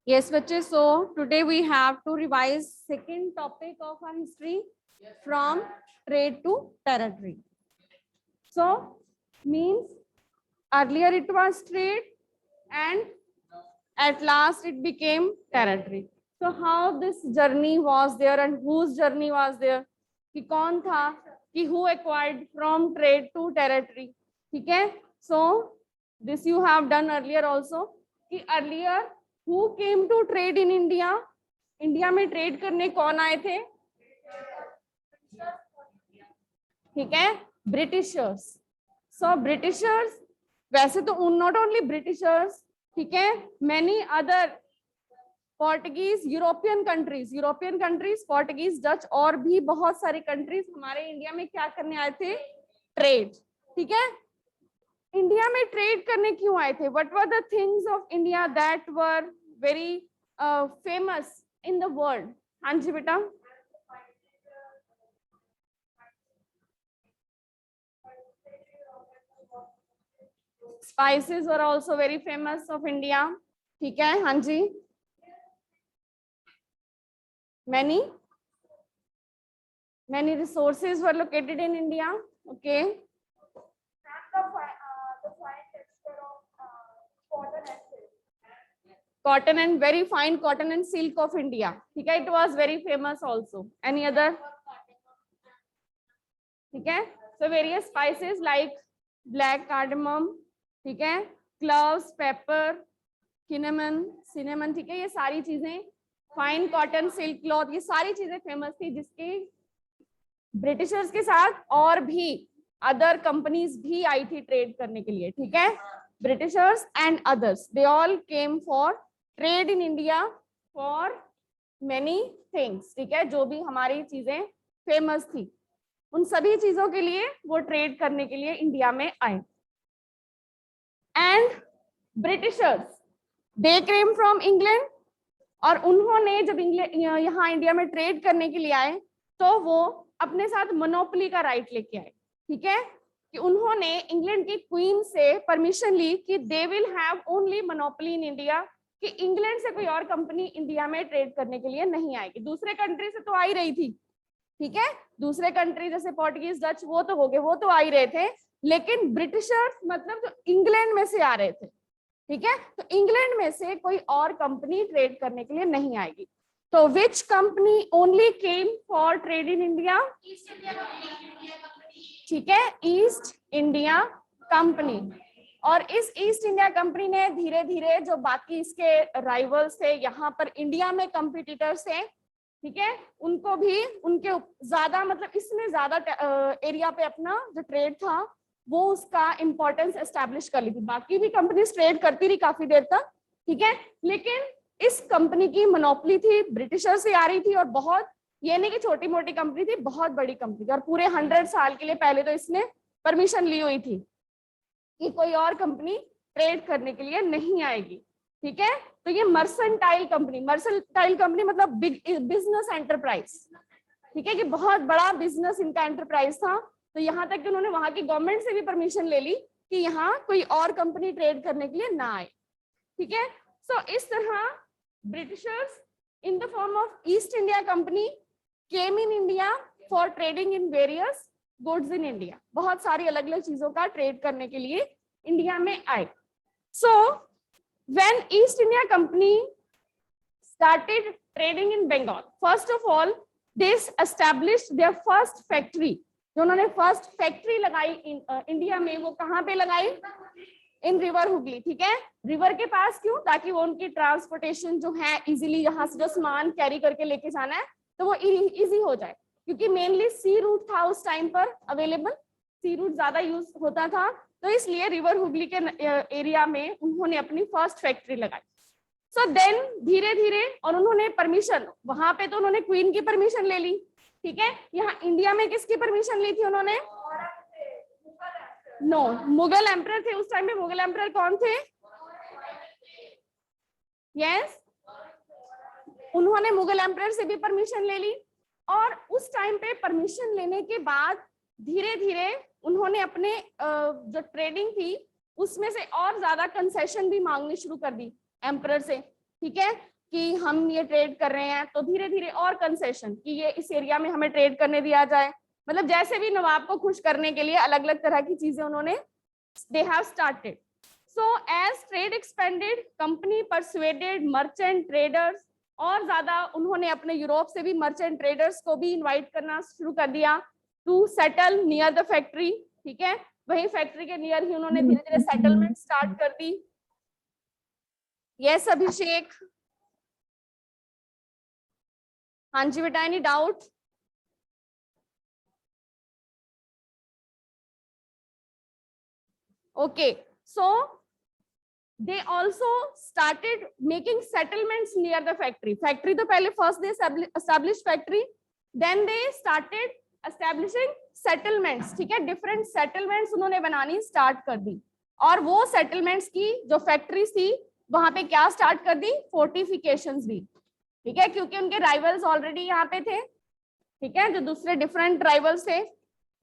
Yes, बच्चे. So today we have to revise second topic of our history from trade to territory. So means earlier it was trade and at last it became territory. So how this journey was there and whose journey was there? कि कौन था कि who acquired from trade to territory. ठीक है. So this you have done earlier also. कि earlier who came to trade in India? India में trade करने कौन आए थे? ठीक है, ब्रिटिशर्स. सो ब्रिटिशर्स, वैसे तो नॉट ओनली ब्रिटिशर्स, ठीक है, many other Portuguese, European countries, Portuguese, Dutch और भी बहुत सारी कंट्रीज हमारे इंडिया में क्या करने आए थे? ट्रेड. ठीक है, इंडिया में ट्रेड करने क्यों आए थे? What were the things of India that were very famous in the world? हाँ जी बेटा. Spices were also very famous of India. ठीक है, हाँ जी. Many resources were located in India. Okay. Cotton and very fine cotton and silk of India. ठीक है, it was very famous also. Any other? ठीक है, so various spices like black cardamom, ठीक है, cloves, paper, cinnamon, ठीक है, ये सारी चीजें, फाइन कॉटन, सिल्क क्लॉथ, ये सारी चीजें फेमस थी, जिसके ब्रिटिशर्स के साथ और भी अदर कंपनीज भी आई थी ट्रेड करने के लिए. ठीक है, Britishers and others, they all came for trade in India for many things. ठीक है, जो भी हमारी चीजें फेमस थी उन सभी चीजों के लिए वो ट्रेड करने के लिए इंडिया में आए. And Britishers, they came from England, और उन्होंने जब यहाँ इंडिया में ट्रेड करने के लिए आए तो वो अपने साथ मोनोपोली का राइट लेके आए. ठीक है, कि उन्होंने इंग्लैंड की क्वीन से परमिशन ली कि they will have only monopoly in India, कि इंग्लैंड से कोई और कंपनी इंडिया में ट्रेड करने के लिए नहीं आएगी. दूसरे कंट्री से तो आ ही रही थी. ठीक है, दूसरे कंट्री जैसे पोर्टुगीज, डच, वो तो हो गए, वो तो आ ही रहे थे, लेकिन ब्रिटिशर्स मतलब जो इंग्लैंड में से आ रहे थे. ठीक है, तो इंग्लैंड में से कोई और कंपनी ट्रेड करने के लिए नहीं आएगी. तो which company only came for trade in India? ठीक है, ईस्ट इंडिया कंपनी. और इस ईस्ट इंडिया कंपनी ने धीरे धीरे जो बाकी इसके राइवल्स थे, यहाँ पर इंडिया में कंपिटिटर्स थे, ठीक है, उनको भी उनके ज्यादा मतलब इसमें ज्यादा एरिया पे अपना जो ट्रेड था वो उसका इंपॉर्टेंस एस्टैब्लिश कर ली थी. बाकी भी कंपनीज ट्रेड करती रही काफी देर तक. ठीक है, लेकिन इस कंपनी की मोनोपोली थी, ब्रिटिशर से आ रही थी, और बहुत, ये नहीं कि छोटी मोटी कंपनी थी, बहुत बड़ी कंपनी थी, और पूरे 100 साल के लिए पहले तो इसने परमिशन ली हुई थी कि कोई और कंपनी ट्रेड करने के लिए नहीं आएगी. ठीक है, तो ये मर्सेंटाइल कंपनी मतलब बिजनेस एंटरप्राइज. ठीक है, कि बहुत बड़ा बिजनेस इनका एंटरप्राइज था. तो यहाँ तक कि उन्होंने वहां की गवर्नमेंट से भी परमिशन ले ली कि यहाँ कोई और कंपनी ट्रेड करने के लिए ना आए. ठीक है, सो इस तरह Britishers in the form of east India company came in India for trading in various goods in India. बहुत सारी अलग अलग चीजों का ट्रेड करने के लिए इंडिया में आए. सो when East India Company started trading in Bengal, first of all they established their first factory. जो उन्होंने फर्स्ट फैक्ट्री लगाई इंडिया में, वो कहाँ पे लगाई? इन रिवर हुगली. ठीक है, रिवर के पास. क्यों? ताकि वो उनकी ट्रांसपोर्टेशन जो है इजीली, यहाँ से जो सामान कैरी करके लेके जाना है तो वो इजी हो जाए, क्योंकि मेनली सी रूट था उस टाइम पर अवेलेबल, सी रूट ज्यादा यूज होता था, तो इसलिए रिवर हुगली के एरिया में उन्होंने अपनी फर्स्ट फैक्ट्री लगाई. सो देन धीरे धीरे, और उन्होंने परमिशन, वहां पे तो उन्होंने क्वीन की परमिशन ले ली. ठीक है, यहाँ इंडिया में किसकी परमिशन ली थी उन्होंने? नो, मुगल एम्परर थे उस टाइम पे. मुगल एम्परर कौन थे? यस, उन्होंने मुगल एम्परर से भी परमिशन ले ली, और उस टाइम पे परमिशन लेने के बाद धीरे धीरे उन्होंने अपने जो ट्रेडिंग थी उसमें से और ज्यादा कंसेशन भी मांगनी शुरू कर दी एम्परर से. ठीक है, कि हम ये ट्रेड कर रहे हैं, तो धीरे धीरे और कंसेशन कि ये इस एरिया में हमें ट्रेड करने दिया जाए, मतलब जैसे भी नवाब को खुश करने के लिए अलग अलग तरह की चीजें उन्होंने they have started. So as trade expanded, company persuaded merchant traders, और ज्यादा उन्होंने अपने यूरोप से भी मर्चेंट ट्रेडर्स को भी इनवाइट करना शुरू कर दिया to settle near the factory. ठीक है, वही फैक्ट्री के नियर ही उन्होंने धीरे धीरे सेटलमेंट स्टार्ट कर दी। यस अभिषेक, हाँ जी बेटा, any doubt? Okay, so they also started making settlements near the factory तो पहले first they established factory, then they started establishing settlements। ठीक है, different settlements उन्होंने बनानी स्टार्ट कर दी, और वो settlements की जो factories थी वहां पे क्या स्टार्ट कर दी, फोर्टिफिकेशंस भी। ठीक है, क्योंकि उनके राइवल्स ऑलरेडी यहाँ पे थे। ठीक है, जो दूसरे डिफरेंट राइवल्स थे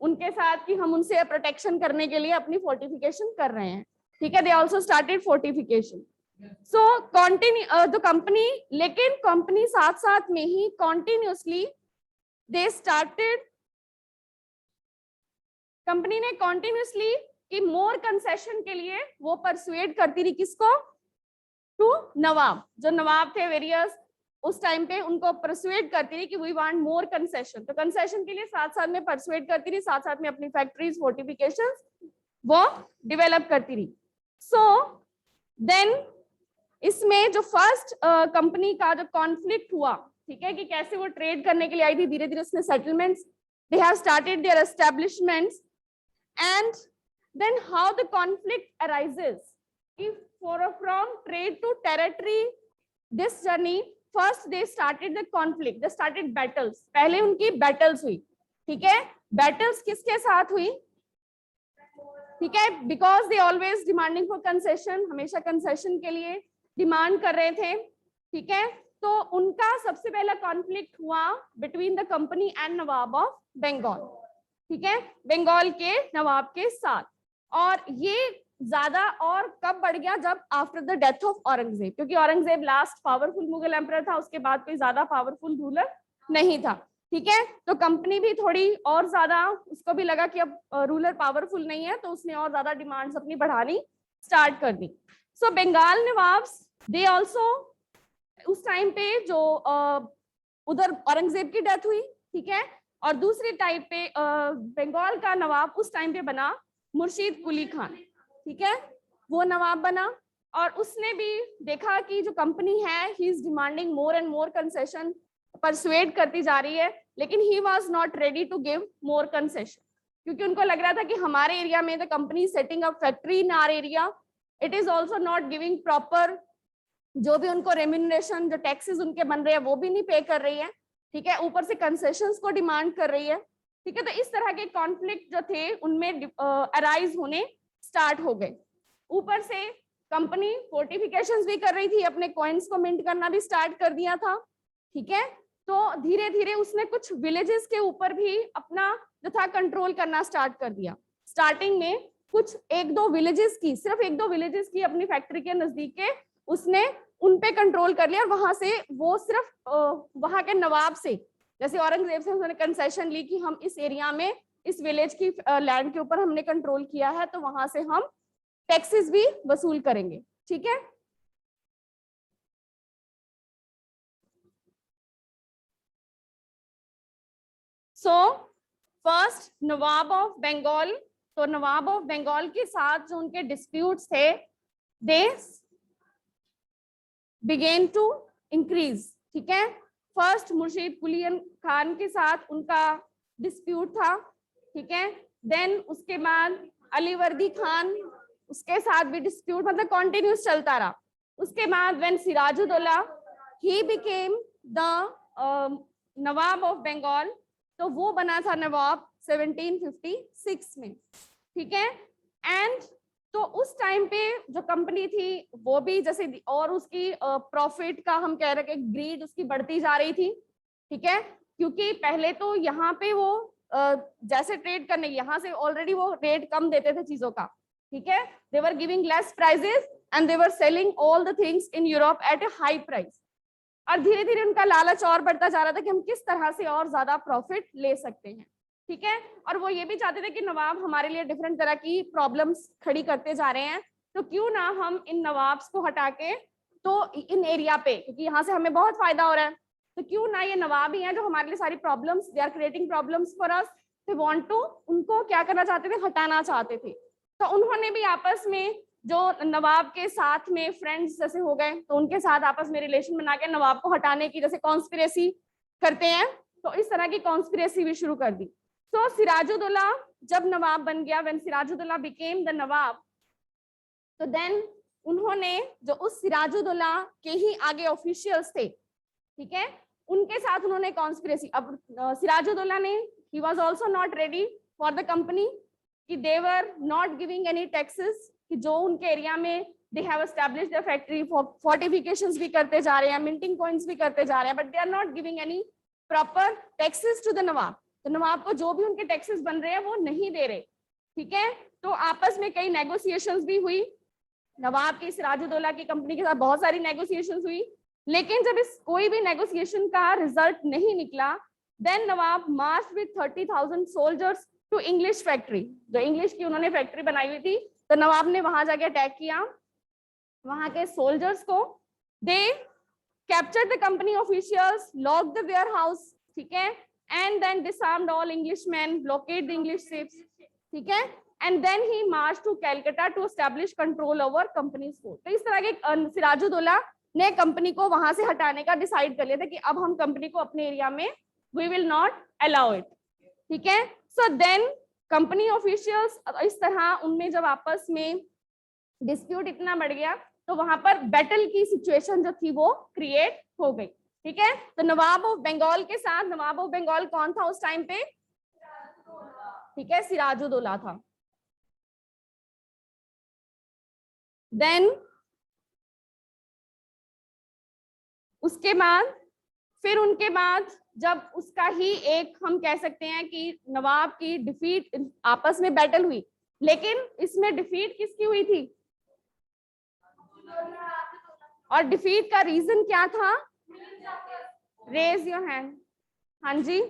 उनके साथ कि हम उनसे प्रोटेक्शन करने के लिए अपनी फोर्टिफिकेशन कर रहे हैं। ठीक है, they also started fortification. So continue the company, लेकिन कंपनी साथ साथ में ही कॉन्टिन्यूसली दे स्टार्टेड, कंपनी ने कॉन्टिन्यूसली कि मोर कंसेशन के लिए वो परसुएड करती रही, किसको, टू नवाब, जो नवाब थे वेरियस उस टाइम पे, उनको परसुएड करती रही कि वी वांट मोर कंसेशन। तो कंसेशन के लिए साथ साथ में परसुएड करती रही, साथ साथ में अपनी फैक्ट्रीज फोर्टिफिकेशंस वो डेवलप करती रही। सो देन इसमें जो फर्स्ट कंपनी का जो कॉन्फ्लिक्ट हुआ, ठीक है, कि कैसे वो ट्रेड करने के लिए आई थी, धीरे धीरे उसने settlements, they have started their establishments, and then how the conflict arises if from trade to territory, this journey, first they started the conflict, they started battles, पहले उनकी बैटल्स हुई। ठीक है, बैटल्स किसके साथ हुई, ठीक है, because they always demanding for concession, हमेशा कंसेशन के लिए डिमांड कर रहे थे। ठीक है, तो उनका सबसे पहला कॉन्फ्लिक्ट हुआ between the company and Nawab of Bengal. ठीक है, बंगाल के नवाब के साथ, और ये ज्यादा और कब बढ़ गया, जब after the death of Aurangzeb, क्योंकि Aurangzeb last powerful Mughal emperor था, उसके बाद कोई ज्यादा पावरफुल रूलर नहीं था। ठीक है, तो कंपनी भी थोड़ी और ज्यादा, उसको भी लगा कि अब रूलर पावरफुल नहीं है, तो उसने और ज्यादा डिमांड्स अपनी बढ़ानी स्टार्ट कर दी। सो बंगाल नवाब्स, दे ऑल्सो, उस टाइम पे जो उधर औरंगजेब की डेथ हुई, ठीक है, और दूसरी टाइप पे बंगाल का नवाब उस टाइम पे बना मुर्शीद कुली खान। ठीक है, वो नवाब बना, और उसने भी देखा कि जो कंपनी है he is demanding more and more concession, persuade करती जा रही है, लेकिन he was not ready to give more concession, क्योंकि उनको लग रहा था कि हमारे एरिया में the company setting up factory in our area, it is also not giving proper, जो भी उनको रेम्यूनरेशन, जो टैक्सेस उनके बन रहे हैं वो भी नहीं पे कर रही है। ठीक है, ऊपर से कंसेशंस को डिमांड कर रही है। ठीक है, तो इस तरह के कॉन्फ्लिक्ट जो थे उनमें अराइज होने स्टार्ट हो गए। ऊपर से कंपनी फोर्टिफिकेशंस भी कर रही थी, अपने कॉइन्स को मिंट करना भी स्टार्ट कर दिया था। ठीक है, तो धीरे धीरे उसने कुछ विलेजेस के ऊपर भी अपना जो था कंट्रोल करना स्टार्ट कर दिया। स्टार्टिंग में कुछ एक दो विलेजेस की, सिर्फ एक दो विलेजेस की अपनी फैक्ट्री के नजदीक के उसने उन पे कंट्रोल कर लिया, और वहां से वो सिर्फ वहां के नवाब से, जैसे औरंगजेब से उसने कंसेशन ली कि हम इस एरिया में, इस विलेज की लैंड के ऊपर हमने कंट्रोल किया है, तो वहां से हम टैक्सेस भी वसूल करेंगे। ठीक है, so first Nawab of Bengal, तो नवाब ऑफ बंगाल के साथ जो उनके डिस्प्यूट्स थे, दे बिगेन टू इंक्रीज। ठीक है, फर्स्ट मुर्शीद कुली खान के साथ उनका डिस्प्यूट था। ठीक है, देन उसके बाद अलीवर्दी खान, उसके साथ भी डिस्प्यूट, मतलब कॉन्टिन्यूस चलता रहा। उसके बाद when Sirajuddaulah he became the Nawab of Bengal, तो वो बना था नवाब 1756 में। ठीक है, एंड तो उस टाइम पे जो कंपनी थी वो भी जैसे, और उसकी प्रॉफिट का हम कह रहे हैं कि ग्रीड उसकी बढ़ती जा रही थी। ठीक है, क्योंकि पहले तो यहाँ पे वो जैसे ट्रेड करने, यहाँ से ऑलरेडी वो रेट कम देते थे चीजों का। ठीक है, they were giving less prices and they were selling all the things in Europe at a high price. और धीरे धीरे उनका लालच और बढ़ता जा रहा था कि हम किस तरह से और ज्यादा प्रॉफिट ले सकते हैं, ठीक है। और वो ये भी चाहते थे कि नवाब हमारे लिए डिफरेंट तरह की प्रॉब्लम्स खड़ी करते जा रहे हैं, तो क्यों ना हम इन नवाब्स को हटा के तो इन एरिया पे, क्योंकि यहाँ से हमें बहुत फायदा हो रहा है, तो क्यों ना ये नवाब ही हैं जो हमारे लिए सारी problems, they are creating problems for us, they want to, उनको क्या करना चाहते थे, हटाना चाहते थे। तो उन्होंने भी आपस में जो नवाब के साथ में फ्रेंड्स जैसे हो गए, तो उनके साथ आपस में रिलेशन बना के नवाब को हटाने की जैसे कॉन्स्पिरेसी करते हैं, तो इस तरह की कॉन्स्पिरेसी भी शुरू कर दी। तो सिराजुद्दौला जब नवाब बन गया, when Siraj-ud-Daulah became the nawab, तो देन उन्होंने जो उस सिराजुद्दौला के ही आगे ऑफिशियल्स थे, ठीक है, उनके साथ उन्होंने कॉन्स्पिरेसी, अब सिराजुद्दौला ने, he was also not ready for the company, कि they were not giving any taxes, कि जो उनके एरिया में they have established the factory, fortifications भी करते जा रहे हैं, मिंटिंग कॉइन्स भी करते जा रहे हैं, but they are not giving any proper taxes to the nawab. तो नवाब को जो भी उनके टैक्सेस बन रहे हैं वो नहीं दे रहे, ठीक है। तो आपस में कई नेगोशिएशंस भी हुई, नवाब की सिराजुद्दौला की कंपनी के साथ बहुत सारी नेगोशिएशंस हुई, लेकिन जब इस कोई भी नेगोशिएशन का रिजल्ट नहीं निकला, then Nawab march with 30,000 soldiers to English factory, जो इंग्लिश की उन्होंने फैक्ट्री बनाई हुई थी, तो नवाब ने वहां जाके अटैक किया वहां के सोल्जर्स को, they captured the company officials, locked the warehouse, ठीक है, and then disarmed all Englishman, blockade the English ships, ठीक है, and then he march to Calcutta to establish control over companies को। तो इस तरह के सिराजुद्दौला ने कंपनी को वहां से हटाने का डिसाइड कर लिया था कि अब हम कंपनी को अपने एरिया में we will not allow it, ठीक है। सो देन कंपनी ऑफिशियल्स, इस तरह उनमें जब आपस में डिस्प्यूट इतना बढ़ गया, तो वहां पर बैटल की सिचुएशन जो थी वो क्रिएट हो गई, ठीक है। तो नवाब ऑफ बंगाल के साथ, नवाब ऑफ बंगाल कौन था उस टाइम पे, ठीक है, सिराजुद्दौला था। देन उसके बाद, फिर उनके बाद जब उसका ही एक हम कह सकते हैं कि नवाब की डिफीट, आपस में बैटल हुई, लेकिन इसमें डिफीट किसकी हुई थी, और डिफीट का रीजन क्या था, रेज योर हैंड, हाँ जी,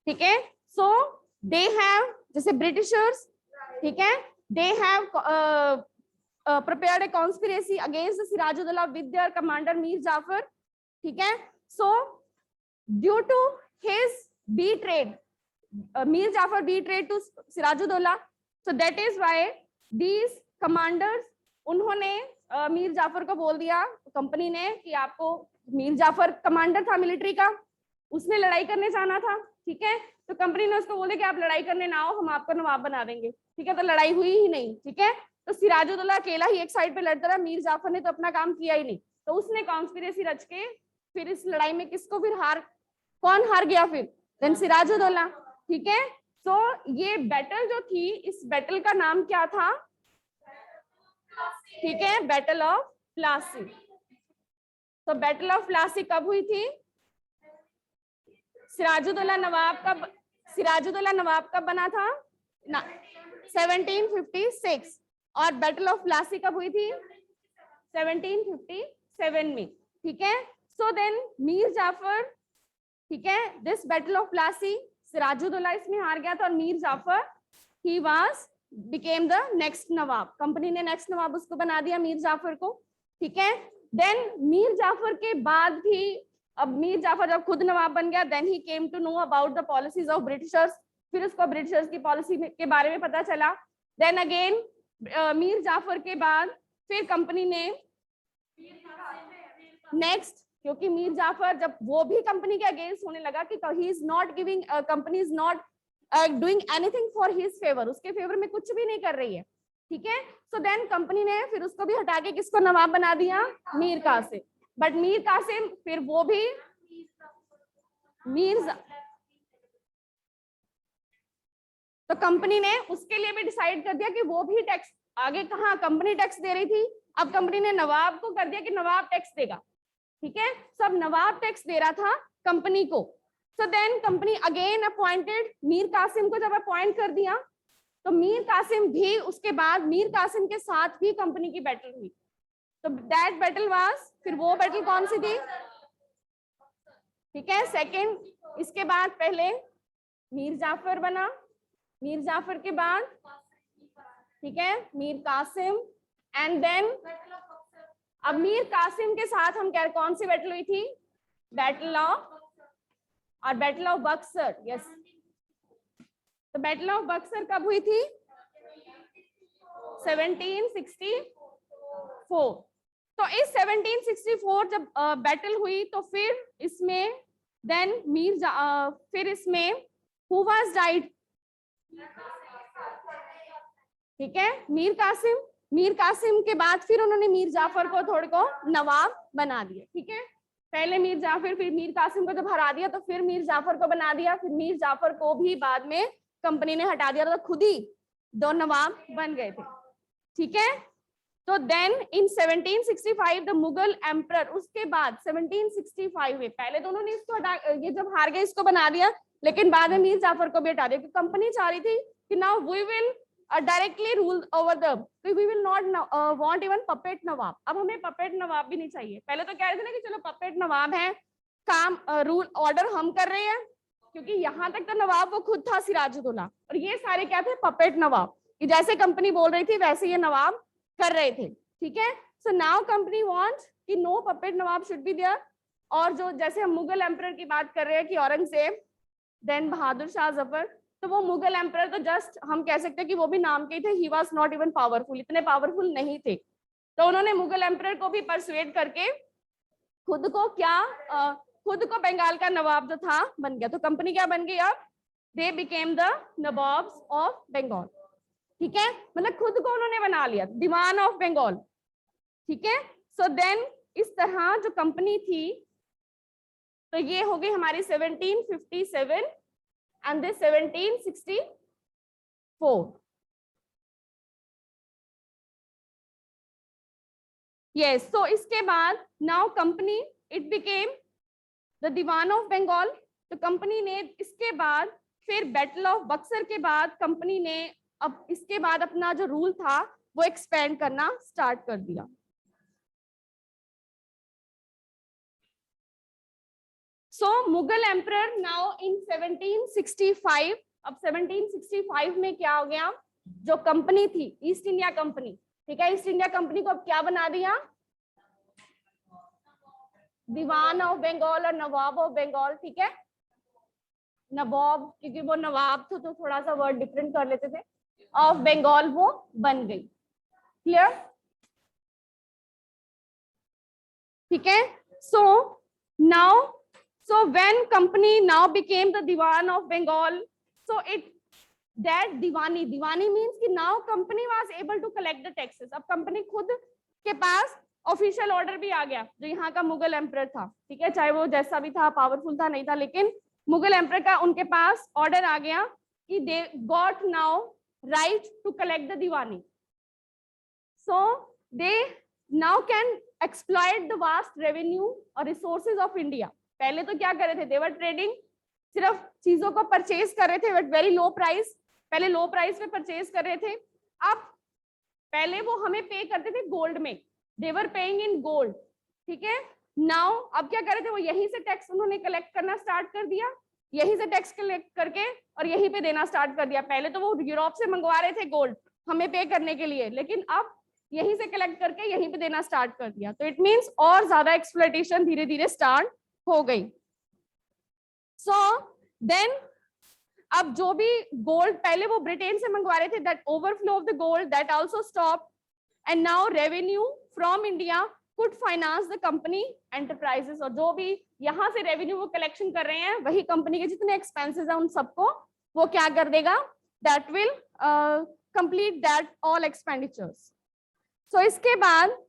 ठीक है। सो दे हैव, जैसे ब्रिटिशर्स, ठीक है, they have prepared a conspiracy against the Sirajuddaulah with their commander Mir Jafar, ठीक है। So due to his betrayed, Mir Jafar betrayed to Sirajuddaulah, so that is why these commanders, उन्होंने मीर जाफर को बोल दिया company ने कि आपको, मीर जाफर कमांडर था मिलिट्री का, उसने लड़ाई करने जाना था, ठीक है, तो कंपनी ने उसको बोले कि आप लड़ाई करने ना आओ, हम आपको नवाब बना देंगे, ठीक है। तो लड़ाई हुई ही नहीं, ठीक है। तो सिराजुद्दौला अकेला ही एक साइड पे लड़ता रहा, मीर जाफर ने तो अपना काम किया ही नहीं, तो उसने कॉन्स्पिरेसी रच के फिर इस लड़ाई में किसको, फिर कौन हार गया, फिर देन सिराजुद्दौला, ठीक है। तो ये बैटल जो थी, इस बैटल का नाम क्या था, ठीक है, बैटल ऑफ प्लासी। तो बैटल ऑफ प्लासी कब हुई थी, सिराजुद्दौला नवाब कब बना था 1756, और बैटल ऑफ प्लासी कब हुई थी 1757 में, ठीक है। सो देन मीर जाफर, ठीक है, this battle of Plassey, Sirajuddaulah इसमें हार गया था, और Mir Jafar he was became the next Nawab, company ने नेक्स्ट नवाब उसको बना दिया मीर जाफर को, ठीक है। देन मीर जाफर के बाद भी, अब मीर जाफर जब खुद नवाब बन गया, then he came to know about the policies of Britishers, फिर उसको ब्रिटिशर्स की पॉलिसी के बारे में पता चला। देन अगेन मीर जाफर के बाद फिर कंपनी ने नेक्स्ट, क्योंकि मीर जाफर जब वो भी कंपनी के अगेंस्ट होने लगा कि he is not giving, company is not doing anything for his favour, उसके फेवर में कुछ भी नहीं कर रही है, ठीक है। सो देन कंपनी ने फिर उसको भी हटा के किसको नवाब बना दिया, मीर कासिम। बट मीर कासिम फिर वो भी तो कंपनी ने उसके लिए भी डिसाइड कर दिया कि वो भी टैक्स, आगे कहाँ कंपनी टैक्स दे रही थी, अब कंपनी ने नवाब को कर दिया कि नवाब टैक्स देगा, ठीक है, सब नवाब टैक्स दे रहा था कंपनी को। So then company again appointed Mir Kasim को, जब अपॉइंट कर दिया तो मीर कासिम भी, उसके बाद मीर कासिम के साथ भी कंपनी की बैटल हुई। तो दैट बैटल वाज, फिर वो बैटल कौन सी थी, ठीक है, सेकंड, इसके बाद पहले मीर जाफर बना, मीर जाफर के बाद, ठीक है, मीर कासिम, एंड देन अब मीर कासिम के साथ हम कह, कौन सी बैटल हुई थी, बैटल ऑफ, और बैटल ऑफ बक्सर, यस। तो बैटल ऑफ बक्सर कब हुई थी, 1764। तो इस 1764 जब बैटल हुई तो फिर इसमें देन फिर इसमें हु वाज डाइड, ठीक है, मीर कासिम। मीर कासिम के बाद फिर उन्होंने मीर जाफर को थोड़े को नवाब बना दिया, ठीक है, पहले मीर जाफर, फिर मीर कासिम को जब हरा दिया तो फिर मीर जाफर को बना दिया, फिर मीर जाफर को भी बाद में कंपनी ने हटा दिया, तो खुद ही दो नवाब बन गए थे, ठीक है। तो then in 1765 the Mughal emperor, उसके बाद 1765 में, पहले तो उन्होंने इसको हटा, ये जब हार गए इसको बना दिया, लेकिन बाद में मीर जाफर को भी हटा दिया, क्योंकि कंपनी चाह रही थी कि now we will directly rule over the, we will not want even puppet nawab, अब हमें पपेट नवाब भी नहीं चाहिए। पहले तो कह रहे थे ना कि चलो पपेट नवाब है, काम रूल ऑर्डर हम कर रहे हैं, क्योंकि यहाँ तक तो नवाब वो खुद था सिराजुद्दौला, और ये सारे क्या थे, पपेट नवाब, कि जैसे कंपनी बोल रही थी वैसे ये नवाब कर रहे थे, ठीक है। सो नाउ कंपनी वांट्स कि no puppet Nawab should be there, और जो जैसे हम मुगल एम्परर की बात कर रहे हैं कि औरंगजेब, देन बहादुर शाह जफर, तो वो मुगल एम्परर तो जस्ट हम कह सकते हैं कि वो भी नाम के थे, ही वाज नॉट इवन पावरफुल, इतने पावरफुल नहीं थे। तो उन्होंने मुगल एम्परर को भी परसुएड करके खुद को क्या खुद को बंगाल का नवाब जो था बन गया। तो कंपनी क्या बन गई अब, they became the Nawabs of Bengal, ठीक है, मतलब खुद को उन्होंने बना लिया दीवान ऑफ बंगाल, ठीक है। सो देन इस तरह जो कंपनी थी, तो ये हो गई हमारी 1757 एंड दिस 1764, यस। सो इसके बाद now company it became the Diwan of Bengal. तो कंपनी ने इसके बाद फिर बैटल ऑफ बक्सर के बाद कंपनी ने अब इसके बाद अपना जो रूल था वो एक्सपेंड करना स्टार्ट कर दिया। सो मुगल एम्परर नाउ इन 1765, अब 1765 में क्या हो गया, जो कंपनी थी ईस्ट इंडिया कंपनी, ठीक है, ईस्ट इंडिया कंपनी को अब क्या बना दिया, दीवान ऑफ बंगाल और नवाब ऑफ बंगाल, ठीक है, नवाब क्योंकि वो नवाब थे तो थोड़ा सा वर्ड डिफरेंट कर लेते थे, ऑफ बंगाल वो बन गई, क्लियर, ठीक है। So now so when company now became the diwan of Bengal, so it that diwani means कि now company was able to collect the taxes, अब कंपनी खुद के पास ऑफिशियल ऑर्डर भी आ गया, जो यहाँ का मुगल एम्परर था, ठीक है, चाहे वो जैसा भी था, पावरफुल था नहीं था, लेकिन मुगल एम्परर का उनके पास ऑर्डर आ गया कि they got now right to collect the Diwani, so they now can exploit the vast revenue और रिसोर्सेज ऑफ इंडिया। पहले तो क्या कर रहे थे, देवर ट्रेडिंग, सिर्फ चीजों को परचेज कर रहे थे बट वेरी लो प्राइस, पहले लो प्राइस पे परचेज कर रहे थे। अब पहले वो हमें पे करते थे गोल्ड में, देवर पेइंग इन गोल्ड, ठीक है। नाउ अब क्या कर रहे थे, वो यहीं से टैक्स उन्होंने कलेक्ट करना स्टार्ट कर दिया, यहीं से टैक्स कलेक्ट करके और यहीं पे देना स्टार्ट कर दिया। पहले तो वो यूरोप से मंगवा रहे थे गोल्ड हमें पे करने के लिए, लेकिन अब यहीं से कलेक्ट करके यहीं पे देना स्टार्ट कर दिया। तो इट मीन्स और ज्यादा एक्सप्लॉइटेशन धीरे धीरे स्टार्ट हो गई। सो देन अब जो भी गोल्ड पहले वो ब्रिटेन से मंगवा रहे थे, that overflow of the gold that also stop, and now revenue from India could finance the company enterprises, और जो भी यहाँ से रेवेन्यू वो कलेक्शन कर रहे हैं वही कंपनी के जितने एक्सपेंसेस हैं उन सबको वो क्या कर देगा, that will complete that all expenditures. So इसके बाद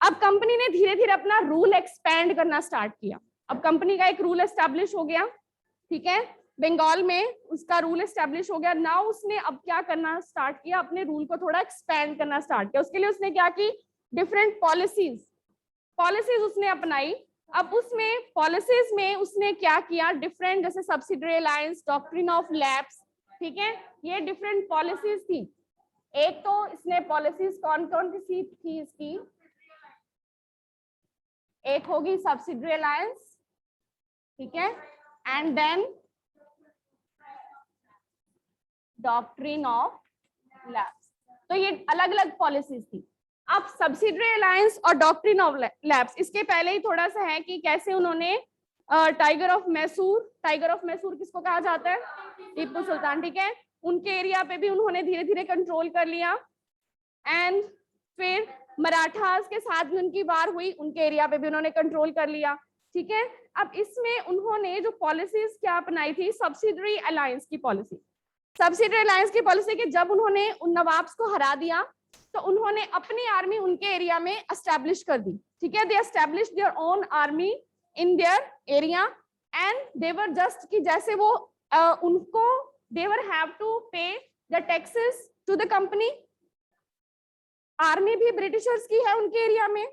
अब कंपनी ने धीरे धीरे अपना रूल एक्सपेंड करना स्टार्ट किया। अब कंपनी का एक रूल एस्टैब्लिश हो गया, ठीक है, बंगाल में उसका रूल एस्टेब्लिश हो गया। नाउ उसने अब क्या करना स्टार्ट किया, अपने रूल को थोड़ा एक्सपेंड करना स्टार्ट किया। उसके लिए उसने क्या की, डिफरेंट पॉलिसीज उसने अपनाई। अब उसमें पॉलिसीज में उसने क्या किया, डिफरेंट जैसे subsidiary alliance, doctrine of lapse, ठीक है, ये डिफरेंट पॉलिसीज थी। एक तो इसने पॉलिसीज कौन कौन सी थी इसकी, एक होगी सब्सिडरी अलायंस, ठीक है, and then doctrine of lapse. तो ये अलग अलग पॉलिसीज थी। अब सब्सिडरी अलायंस और डॉक्ट्रिन ऑफ लैप्स, इसके पहले ही थोड़ा सा है कि कैसे उन्होंने टाइगर ऑफ मैसूर किसको कहा जाता है, टीपू सुल्तान, ठीक है, उनके एरिया पे भी उन्होंने धीरे धीरे कंट्रोल कर लिया। एंड फिर मराठास के साथ भी उनकी वार हुई, उनके एरिया पे भी उन्होंने कंट्रोल कर लिया, ठीक है। अब इसमें उन्होंने जो पॉलिसीज क्या अपनाई थी, सब्सिडरी अलायंस की पॉलिसी के जब उन्होंने उन नवाब्स को हरा दिया तो उन्होंने अपनी आर्मी उनके एरिया में एस्टेब्लिश कर दी, ठीक है। They establish their own army in their area and they were just कि जैसे वो उनको they were have to pay the taxes to the company. Army भी ब्रिटिशर्स की है उनके एरिया में,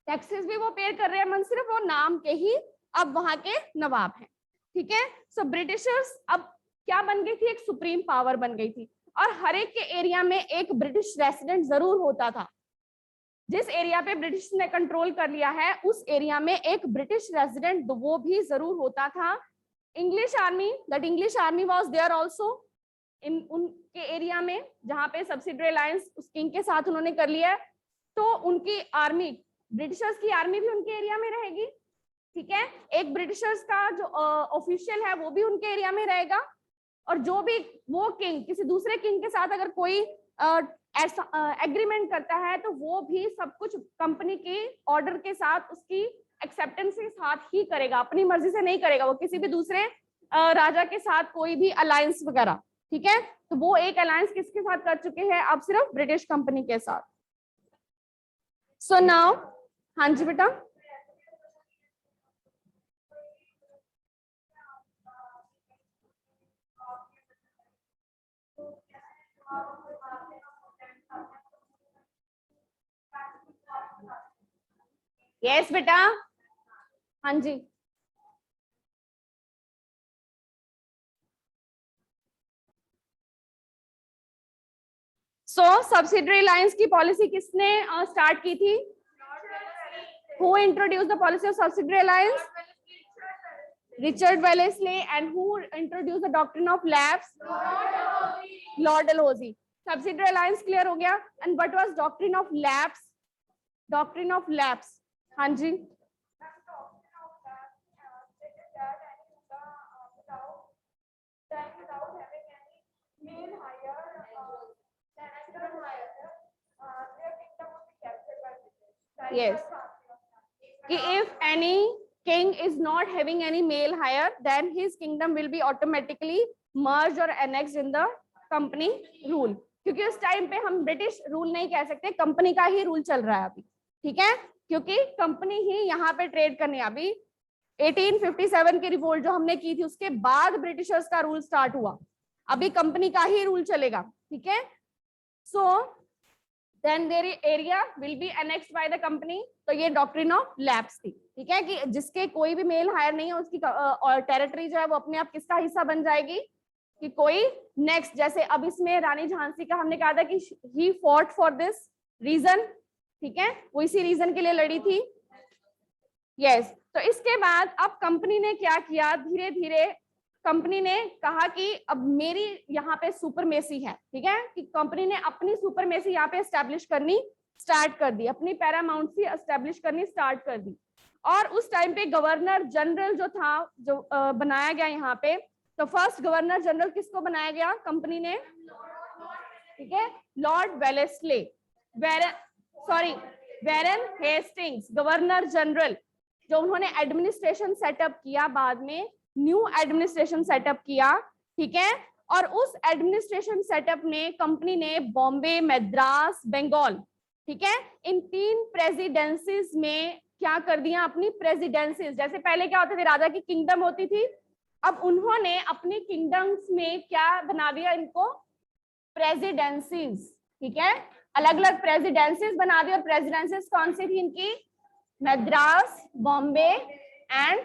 टैक्सेस भी वो पे कर रहे हैं, मन सिर्फ वो नाम के ही अब वहां के नवाब हैं, ठीक है। सो ब्रिटिशर्स अब क्या बन गई थी, एक सुप्रीम पावर बन गई थी, और हर एक के एरिया में एक ब्रिटिश रेसिडेंट जरूर होता था। जिस एरिया पे ब्रिटिश ने कंट्रोल कर लिया है उस एरिया में एक ब्रिटिश रेसिडेंट वो भी जरूर होता था। English army was there also in उनके एरिया में, जहां पे सब्सिडरी अलायंस उस किंग के साथ उन्होंने कर लिया है, तो उनकी आर्मी, ब्रिटिशर्स की आर्मी भी उनके एरिया में रहेगी, ठीक है। एक ब्रिटिशर्स का जो ऑफिशियल है वो भी उनके एरिया में रहेगा, और जो भी वो किंग किसी दूसरे किंग के साथ अगर कोई ऐसा एग्रीमेंट करता है तो वो भी सब कुछ कंपनी के ऑर्डर के साथ, उसकी एक्सेप्टेंस के साथ ही करेगा, अपनी मर्जी से नहीं करेगा वो किसी भी दूसरे राजा के साथ कोई भी अलायंस वगैरह, ठीक है। तो वो एक अलायंस किसके साथ कर चुके हैं, अब सिर्फ ब्रिटिश कंपनी के साथ। सो नाउ, हाँ जी बेटा, यस बेटा, हाँ जी। सो सब्सिडरी अलायंस की पॉलिसी किसने स्टार्ट की थी, who introduce the policy of subsidiary alliance, Richard Wellesley, and who introduce the doctrine of lapse, Lord Dalhousie. Subsidiary alliance clear हो गया। And what was doctrine of lapse, हाँ जी, yes, if any king is not having any male heir, then his kingdom will be automatically merged or annexed in the company rule। क्योंकि उस time पे हम British rule नहीं कह सकते, company का ही rule चल रहा है अभी, ठीक है, क्योंकि कंपनी ही यहाँ पे ट्रेड करने, अभी 1857 की रिवोल्ट जो हमने की थी उसके बाद ब्रिटिशर्स का रूल स्टार्ट हुआ, अभी कंपनी का ही रूल चलेगा, ठीक है। सो then their area will be annexed by the company। तो ये डॉक्ट्रिन ऑफ लैप्स थी, ठीक है, कि जिसके कोई भी मेल हायर नहीं है उसकी टेरिटरी जो है वो अपने आप किसका हिस्सा बन जाएगी, कि कोई नेक्स्ट, जैसे अब इसमें रानी झांसी का हमने कहा था कि he fought for this reason, ठीक है, वो इसी रीजन के लिए लड़ी थी, यस। तो इसके बाद अब कंपनी ने क्या किया, धीरे धीरे कंपनी ने कहा कि अब मेरी यहाँ पे सुपरमेसी है, ठीक है, कि कंपनी ने अपनी सुपरमेसी यहाँ पे एस्टेब्लिश करनी स्टार्ट कर दी, अपनी पैरामाउंसी एस्टेब्लिश करनी स्टार्ट कर दी। और उस टाइम पे गवर्नर जनरल जो था, जो बनाया गया यहाँ पे, तो फर्स्ट गवर्नर जनरल किसको बनाया गया कंपनी ने, ठीक है, Lord Wellesley, Warren Hastings, governor general, जो उन्होंने एडमिनिस्ट्रेशन सेटअप किया, बाद में न्यू एडमिनिस्ट्रेशन सेटअप किया, ठीक है। और उस एडमिनिस्ट्रेशन सेटअप ने कंपनी ने बॉम्बे, मद्रास, बंगाल, ठीक है, इन 3 प्रेसिडेंसीज में क्या कर दिया, अपनी प्रेसिडेंसीज, जैसे पहले क्या होते थे, राजा की किंगडम होती थी, अब उन्होंने अपने किंगडम्स में क्या बना दिया इनको, प्रेसिडेंसीज, ठीक है, अलग अलग प्रेसिडेंसीज बना दी। और प्रेसिडेंसीज कौन सी थी इनकी, मद्रास, बॉम्बे एंड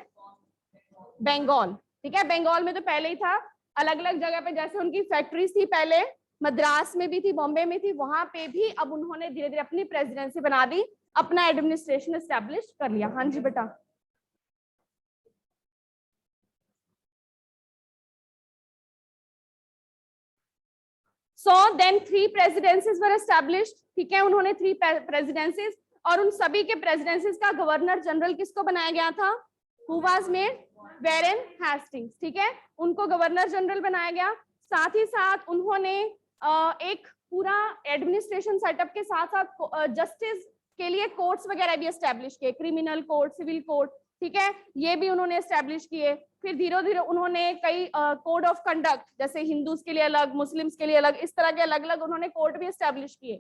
बंगाल, ठीक है। बंगाल में तो पहले ही था, अलग अलग जगह पे जैसे उनकी फैक्ट्रीज थी, पहले मद्रास में भी थी, बॉम्बे में थी, वहां पे भी अब उन्होंने धीरे धीरे अपनी प्रेसिडेंसी बना दी, अपना एडमिनिस्ट्रेशन एस्टेब्लिश कर लिया। हाँ जी बेटा। So then 3 presidencies were established, ठीक है, उन्होंने 3 presidencies, और उन सभी के प्रेसिडेंसीज का गवर्नर जनरल किसको बनाया गया था, who was made, वैरेन हेस्टिंग्स, ठीक है, उनको गवर्नर जनरल बनाया गया। साथ ही साथ उन्होंने एक पूरा एडमिनिस्ट्रेशन सेटअप के साथ साथ जस्टिस के लिए कोर्ट्स वगैरह भी एस्टेब्लिश किए, क्रिमिनल कोर्ट, सिविल कोर्ट, ठीक है, ये भी उन्होंने एस्टेब्लिश किए। फिर धीरे धीरे उन्होंने कई कोड ऑफ कंडक्ट, जैसे हिंदूज के लिए अलग, मुस्लिम्स के लिए अलग, इस तरह के अलग अलग उन्होंने कोर्ट भी एस्टेब्लिश किए।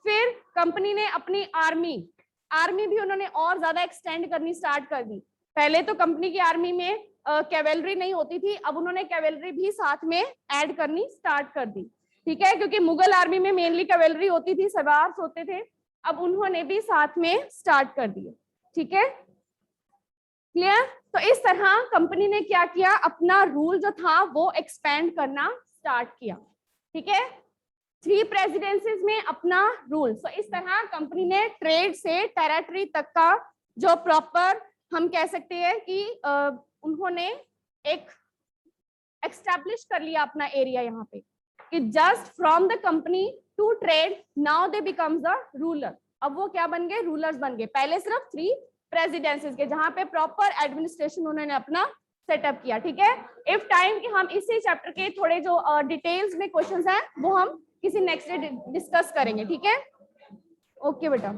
फिर कंपनी ने अपनी आर्मी भी उन्होंने और ज्यादा एक्सटेंड करनी स्टार्ट कर दी। पहले तो कंपनी की आर्मी में कैवेलरी नहीं होती थी, अब उन्होंने कैवेलरी भी साथ में ऐड करनी स्टार्ट कर दी, ठीक है, क्योंकि मुगल आर्मी में मेनली कैवेलरी होती थी, सवार्स होते थे, अब उन्होंने भी साथ में स्टार्ट कर दिए, ठीक है, क्लियर। तो इस तरह कंपनी ने क्या किया, अपना रूल जो था वो एक्सपेंड करना स्टार्ट किया, ठीक है, 3 प्रेसिडेंसीज में अपना रूल। तो इस तरह कंपनी ने ट्रेड से टेरिटरी तक का जो प्रॉपर हम कह सकते हैं कि उन्होंने एक एस्टैब्लिश कर लिया अपना एरिया यहाँ पे, कि just from the company to trade, now they becomes the ruler. अब वो क्या बन गए, रूलर्स बन गए। पहले सिर्फ 3 प्रेसिडेंसीज के, जहां पे प्रॉपर एडमिनिस्ट्रेशन उन्होंने अपना सेटअप किया, ठीक है। इफ टाइम कि हम इसी चैप्टर के थोड़े जो डिटेल्स में क्वेश्चंस हैं वो हम किसी नेक्स्ट डे डिस्कस करेंगे, ठीक है। ओके बेटा।